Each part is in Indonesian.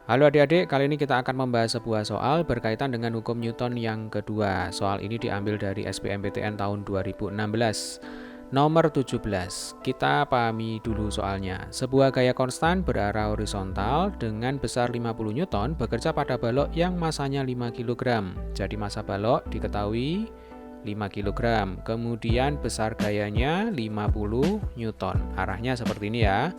Halo adik-adik, kali ini kita akan membahas sebuah soal berkaitan dengan hukum Newton yang kedua. Soal ini diambil dari SBMPTN tahun 2016. Nomor 17, kita pahami dulu soalnya. Sebuah gaya konstan berarah horizontal dengan besar 50 Newton bekerja pada balok yang masanya 5 kg. Jadi massa balok diketahui 5 kg. Kemudian besar gayanya 50 Newton. Arahnya seperti ini ya.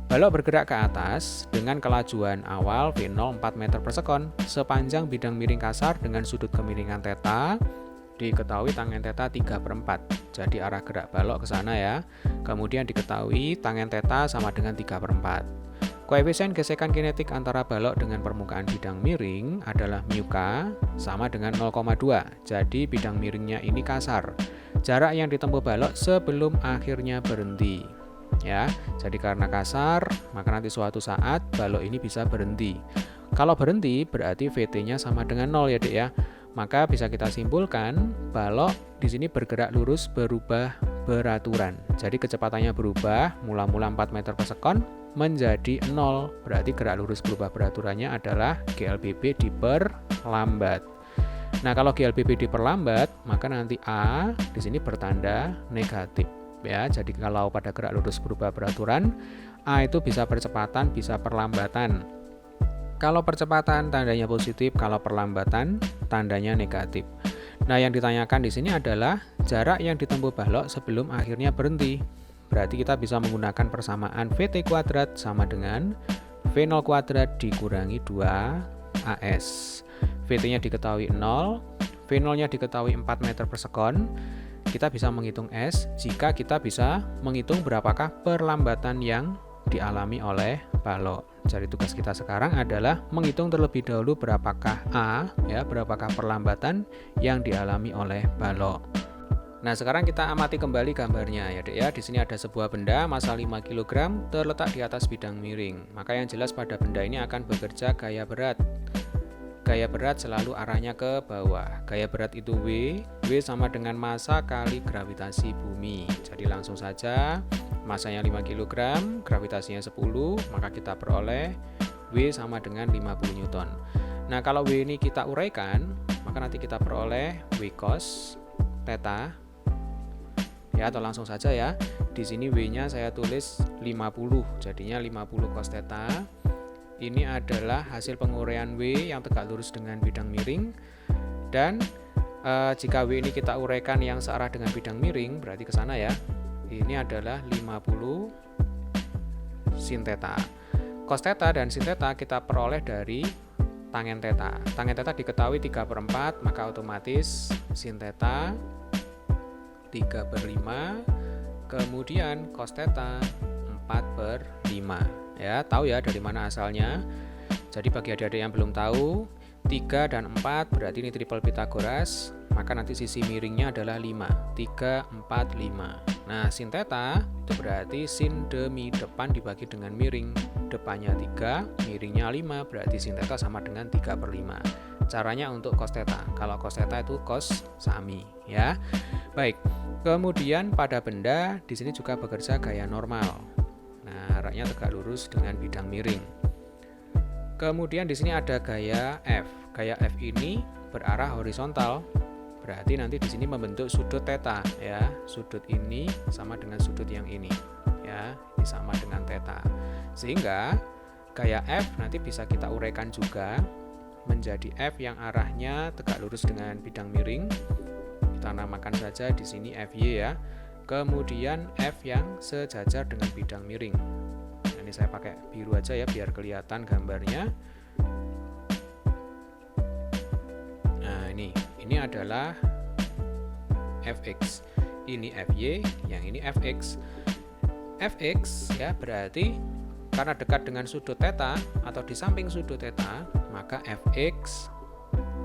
Balok bergerak ke atas dengan kelajuan awal V0 4 meter per sekon sepanjang bidang miring kasar dengan sudut kemiringan theta diketahui tangen theta 3/4. Jadi arah gerak balok ke sana ya. Kemudian diketahui tangen theta sama dengan 3/4. Koefisien gesekan kinetik antara balok dengan permukaan bidang miring adalah μk sama dengan 0,2. Jadi bidang miringnya ini kasar. Jarak yang ditempuh balok sebelum akhirnya berhenti. Ya, jadi karena kasar, maka nanti suatu saat balok ini bisa berhenti. Kalau berhenti berarti VT-nya sama dengan 0 ya, Dek ya. Maka bisa kita simpulkan balok di sini bergerak lurus berubah beraturan. Jadi kecepatannya berubah mula-mula 4 meter per sekon menjadi 0. Berarti gerak lurus berubah beraturannya adalah GLBB diperlambat. Nah, kalau GLBB diperlambat, maka nanti A di sini bertanda negatif. Ya, jadi kalau pada gerak lurus berubah beraturan, A itu bisa percepatan, bisa perlambatan. Kalau percepatan tandanya positif, kalau perlambatan tandanya negatif. Nah, yang ditanyakan di sini adalah jarak yang ditempuh balok sebelum akhirnya berhenti. Berarti kita bisa menggunakan persamaan VT kuadrat sama dengan V0 kuadrat dikurangi 2AS. VT-nya diketahui 0, V0-nya diketahui 4 meter per sekon. Kita bisa menghitung S jika kita bisa menghitung berapakah perlambatan yang dialami oleh balok. Jadi tugas kita sekarang adalah menghitung terlebih dahulu berapakah A, ya, berapakah perlambatan yang dialami oleh balok. Nah, sekarang kita amati kembali gambarnya ya, Dek ya. Di sini ada sebuah benda massa 5 kg terletak di atas bidang miring. Maka yang jelas pada benda ini akan bekerja gaya berat. Gaya berat selalu arahnya ke bawah. Gaya berat itu W sama dengan massa kali gravitasi bumi. Jadi langsung saja massanya 5 kg, gravitasinya 10, maka kita peroleh W sama dengan 50 Newton. Nah, kalau W ini kita uraikan, maka nanti kita peroleh W cos theta. Ya, atau langsung saja ya. Di sini W-nya saya tulis 50, jadinya 50 cos theta. Ini adalah hasil penguraian W yang tegak lurus dengan bidang miring. Dan jika W ini kita uraikan yang searah dengan bidang miring, berarti ke sana ya. Ini adalah 50 sin theta. Cos theta dan sin theta kita peroleh dari tangen theta. Tangen theta diketahui 3/4, maka otomatis sin theta 3/5. Kemudian cos theta 4/5. Ya, tahu ya dari mana asalnya. Jadi bagi adik-adik yang belum tahu, 3 dan 4 berarti ini triple Pythagoras, maka nanti sisi miringnya adalah 5. 3, 4, 5. Nah, sin theta itu berarti sin demi depan dibagi dengan miring. Depannya 3, miringnya 5, berarti sin theta sama dengan 3/5. Caranya untuk cos theta. Kalau cos theta itu cos sami, ya. Baik. Kemudian pada benda di sini juga bekerja gaya normal. Nah, arahnya tegak lurus dengan bidang miring. Kemudian di sini ada gaya F. Gaya F ini berarah horizontal. Berarti nanti di sini membentuk sudut theta ya. Sudut ini sama dengan sudut yang ini. Ya, ini sama dengan theta. Sehingga gaya F nanti bisa kita uraikan juga menjadi F yang arahnya tegak lurus dengan bidang miring. Kita namakan saja di sini FY ya. Kemudian F yang sejajar dengan bidang miring. Nah, ini saya pakai biru aja ya biar kelihatan gambarnya. Nah, ini adalah Fx. Ini Fy, yang ini Fx. Fx ya berarti karena dekat dengan sudut theta atau di samping sudut theta, maka Fx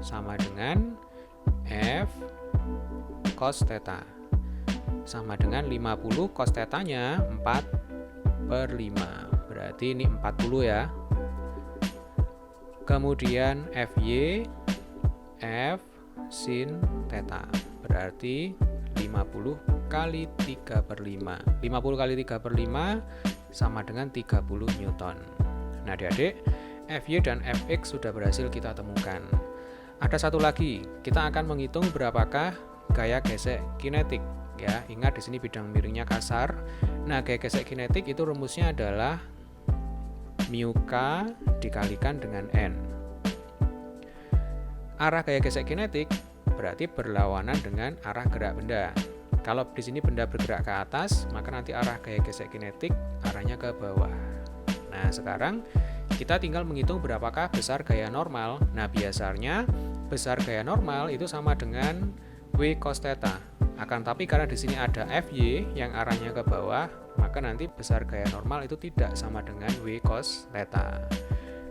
sama dengan F cos theta. Sama dengan 50 cos theta-nya 4/5. Berarti ini 40 ya. Kemudian Fy F sin theta. Berarti 50 kali 3/5. 50 kali 3/5 sama dengan 30 Newton. Nah, adik-adik, Fy dan Fx sudah berhasil kita temukan. Ada satu lagi, kita akan menghitung berapakah gaya gesek kinetik. Ya, ingat di sini bidang miringnya kasar. Nah, gaya gesek kinetik itu rumusnya adalah mu k dikalikan dengan n. Arah gaya gesek kinetik berarti berlawanan dengan arah gerak benda. Kalau di sini benda bergerak ke atas, maka nanti arah gaya gesek kinetik arahnya ke bawah. Nah, sekarang kita tinggal menghitung berapakah besar gaya normal. Nah, biasanya besar gaya normal itu sama dengan W cos theta. Akan tapi karena di sini ada Fy yang arahnya ke bawah, maka nanti besar gaya normal itu tidak sama dengan W cos theta.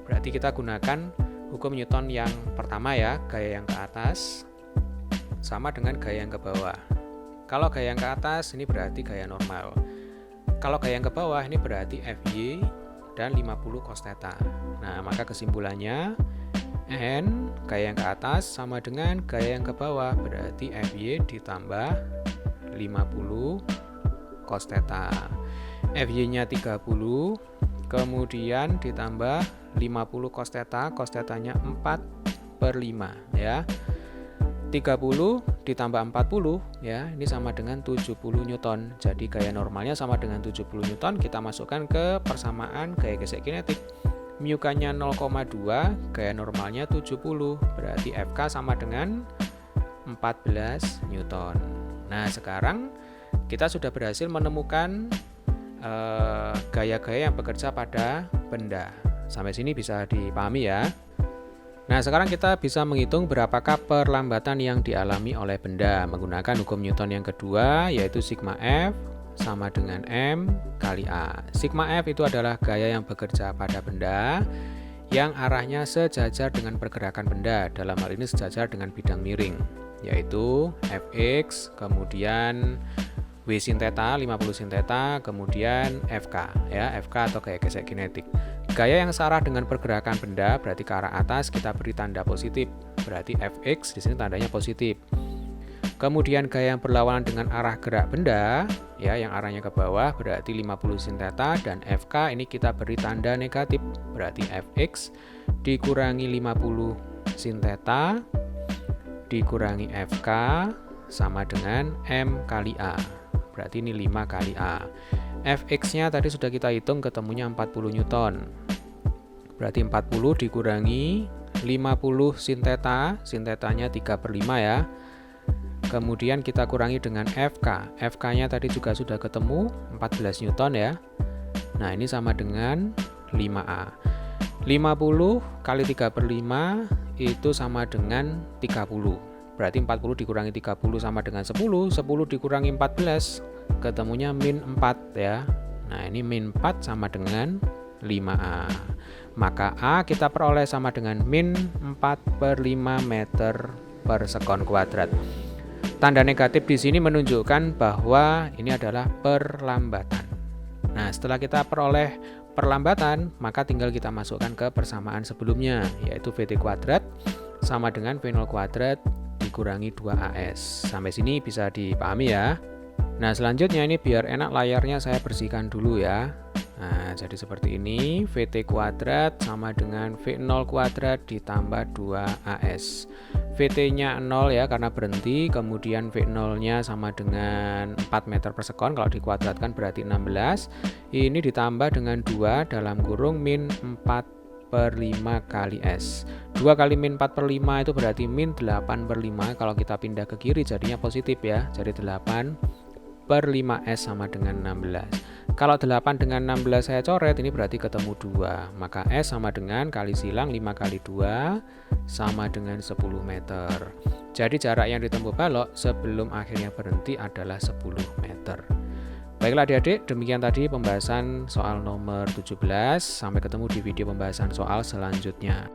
Berarti kita gunakan hukum Newton yang pertama ya, gaya yang ke atas sama dengan gaya yang ke bawah. Kalau gaya yang ke atas ini berarti gaya normal. Kalau gaya yang ke bawah ini berarti Fy dan 50 cos theta. Nah, maka kesimpulannya N gaya yang ke atas sama dengan gaya yang ke bawah, berarti Fy ditambah 50 cos theta. Fy-nya 30, kemudian ditambah 50 cos theta, cos theta-nya 4/5 ya. 30 ditambah 40 ya, ini sama dengan 70 Newton. Jadi gaya normalnya sama dengan 70 Newton. Kita masukkan ke persamaan gaya gesek kinetik. Mu k-nya 0,2, gaya normalnya 70. Berarti Fk sama dengan 14 Newton. Nah, sekarang kita sudah berhasil menemukan gaya-gaya yang bekerja pada benda. Sampai sini bisa dipahami ya. Nah, sekarang kita bisa menghitung berapakah perlambatan yang dialami oleh benda menggunakan hukum Newton yang kedua, yaitu sigma F sama dengan M kali A. Sigma F itu adalah gaya yang bekerja pada benda yang arahnya sejajar dengan pergerakan benda, dalam hal ini sejajar dengan bidang miring, yaitu Fx, kemudian W sin theta, 50 sin theta, kemudian Fk, ya, Fk atau gaya gesek kinetik. Gaya yang searah dengan pergerakan benda berarti ke arah atas kita beri tanda positif, berarti Fx di sini tandanya positif. Kemudian gaya yang berlawanan dengan arah gerak benda, ya, yang arahnya ke bawah berarti 50 sin theta, dan Fk ini kita beri tanda negatif, berarti Fx dikurangi 50 sin theta dikurangi Fk sama dengan M kali A. Berarti ini 5 kali A. Fx-nya tadi sudah kita hitung, ketemunya 40 Newton. Berarti 40 dikurangi 50 sin theta, sin theta-nya 3/5 ya. Kemudian kita kurangi dengan Fk. Fk-nya tadi juga sudah ketemu, 14 Newton ya. Nah, ini sama dengan 5A. 50 kali 3/5 itu sama dengan 30. Berarti 40 dikurangi 30 sama dengan 10, 10 dikurangi 14, ketemunya min 4 ya. Nah, ini min 4 sama dengan 5A. Maka A kita peroleh sama dengan min 4/5 meter per sekon kuadrat. Tanda negatif di sini menunjukkan bahwa ini adalah perlambatan. Nah, setelah kita peroleh perlambatan, maka tinggal kita masukkan ke persamaan sebelumnya, yaitu Vt kuadrat sama dengan V0 kuadrat dikurangi 2AS. Sampai sini bisa dipahami ya. Nah, selanjutnya ini biar enak layarnya saya bersihkan dulu ya. Nah, jadi seperti ini, Vt kuadrat sama dengan V0 kuadrat ditambah 2AS. Vt-nya 0 ya karena berhenti, kemudian V0-nya sama dengan 4 meter per sekon, kalau dikuadratkan berarti 16. Ini ditambah dengan 2 dalam kurung min 4/5 kali S. 2 kali min 4/5 itu berarti min 8/5. Kalau kita pindah ke kiri jadinya positif ya. Jadi 8/5S sama dengan 16. Kalau 8 dengan 16 saya coret, ini berarti ketemu 2. Maka S sama dengan kali silang 5 kali 2 sama dengan 10 meter. Jadi jarak yang ditempuh balok sebelum akhirnya berhenti adalah 10 meter. Baiklah adik-adik, demikian tadi pembahasan soal nomor 17. Sampai ketemu di video pembahasan soal selanjutnya.